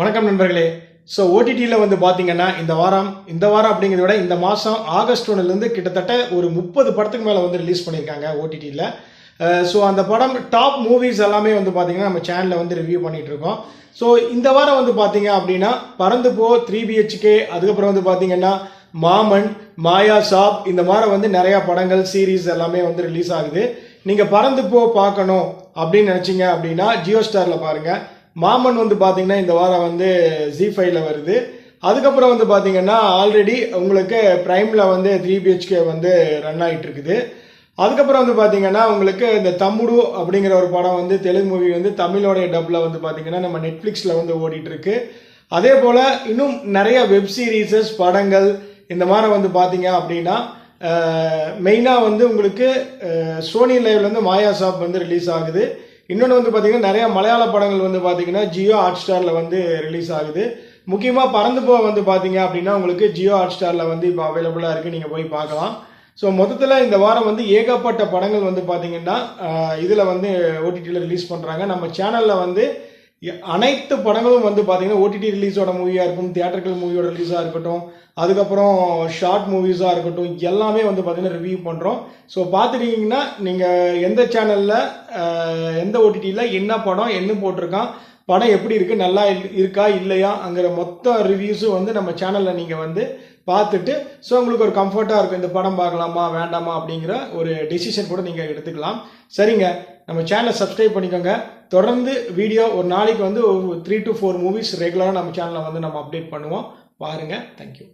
வணக்கம் நண்பர்களே. ஸோ ஓடிடியில் வந்து பார்த்தீங்கன்னா இந்த வாரம் அப்படிங்கிறத விட இந்த மாதம் ஆகஸ்ட் 1லேருந்து கிட்டத்தட்ட ஒரு 30 படத்துக்கு மேலே வந்து ரிலீஸ் பண்ணியிருக்காங்க ஓடிடியில். ஸோ அந்த படம் டாப் மூவிஸ் எல்லாமே வந்து பார்த்தீங்கன்னா நம்ம சேனலில் வந்து ரிவ்யூ பண்ணிகிட்டு இருக்கோம். ஸோ இந்த வாரம் வந்து பார்த்தீங்க அப்படின்னா பறந்து போ 3BHK, அதுக்கப்புறம் வந்து பார்த்தீங்கன்னா மாமன், மாயா சாப், இந்த மாதிரி வந்து நிறையா படங்கள் சீரீஸ் எல்லாமே வந்து ரிலீஸ் ஆகுது. நீங்கள் பறந்து போ பார்க்கணும் அப்படின்னு நினச்சிங்க அப்படின்னா ஜியோ ஸ்டாரில் பாருங்கள். மாமன் வந்து பார்த்தீங்கன்னா இந்த வாரம் வந்து Z5ல வருது. அதுக்கப்புறம் வந்து பார்த்தீங்கன்னா ஆல்ரெடி உங்களுக்கு ப்ரைமில் வந்து 3BHK வந்து ரன் ஆகிட்டு இருக்குது. அதுக்கப்புறம் வந்து பார்த்தீங்கன்னா உங்களுக்கு இந்த தம்முடு அப்படிங்கிற ஒரு படம் வந்து தெலுங்கு மூவி வந்து தமிழோடைய டப்பில் வந்து பார்த்தீங்கன்னா நம்ம நெட்ஃப்ளிக்ஸில் வந்து ஓடிட்டு இருக்கு. அதே போல் இன்னும் நிறைய வெப் சீரீஸஸ் படங்கள் இந்த மாதிரி வந்து பார்த்தீங்க அப்படின்னா மெயினாக வந்து உங்களுக்கு சோனி லைவ்லேருந்து மாயா சாப் வந்து ரிலீஸ் ஆகுது. இன்னொன்று வந்து பார்த்தீங்கன்னா நிறைய மலையாள படங்கள் வந்து பார்த்தீங்கன்னா ஜியோ ஹாட்ஸ்டாரில் வந்து ரிலீஸ் ஆகுது. முக்கியமாக பறந்து போ வந்து பார்த்தீங்க அப்படின்னா உங்களுக்கு ஜியோ ஹாட்ஸ்டாரில் வந்து இப்போ அவைலபிளாக இருக்குது, நீங்கள் போய் பார்க்கலாம். ஸோ மொத்தத்தில் இந்த வாரம் வந்து ஏகப்பட்ட படங்கள் வந்து பார்த்தீங்கன்னா இதில் வந்து ஓடிடியில் ரிலீஸ் பண்ணுறாங்க. நம்ம சேனலில் வந்து அனைத்து படங்களும் வந்து பார்த்தீங்கன்னா ஓடிடி ரிலீஸோட மூவியாக இருக்கும், தியேட்டர்கள் மூவியோட ரிலீஸாக இருக்கட்டும், அதுக்கப்புறம் ஷார்ட் மூவிஸாக இருக்கட்டும், எல்லாமே வந்து பார்த்தீங்கன்னா ரிவ்யூ பண்ணுறோம். ஸோ பார்த்துட்டீங்கன்னா நீங்கள் எந்த சேனலில் எந்த ஓடிடியில் என்ன படம் என்ன போட்டிருக்கான், படம் எப்படி இருக்குது, நல்லா இருக்கா இல்லையாங்கிற மொத்த ரிவ்யூஸும் வந்து நம்ம சேனலில் நீங்கள் வந்து பார்த்துட்டு ஸோ உங்களுக்கு ஒரு கம்ஃபர்ட்டாக இருக்கும், இந்த படம் பார்க்கலாமா வேண்டாமா அப்படிங்கிற ஒரு டெசிஷன் கூட நீங்கள் எடுத்துக்கலாம். சரிங்க, நம்ம சேனலை சப்ஸ்கிரைப் பண்ணிக்கோங்க. தொடர்ந்து வீடியோ ஒரு நாளைக்கு வந்து 3 to 4 மூவிஸ் ரெகுலராக நம்ம சேனலில் வந்து நம்ம அப்டேட் பண்ணுவோம். பாருங்கள். தேங்க்யூ.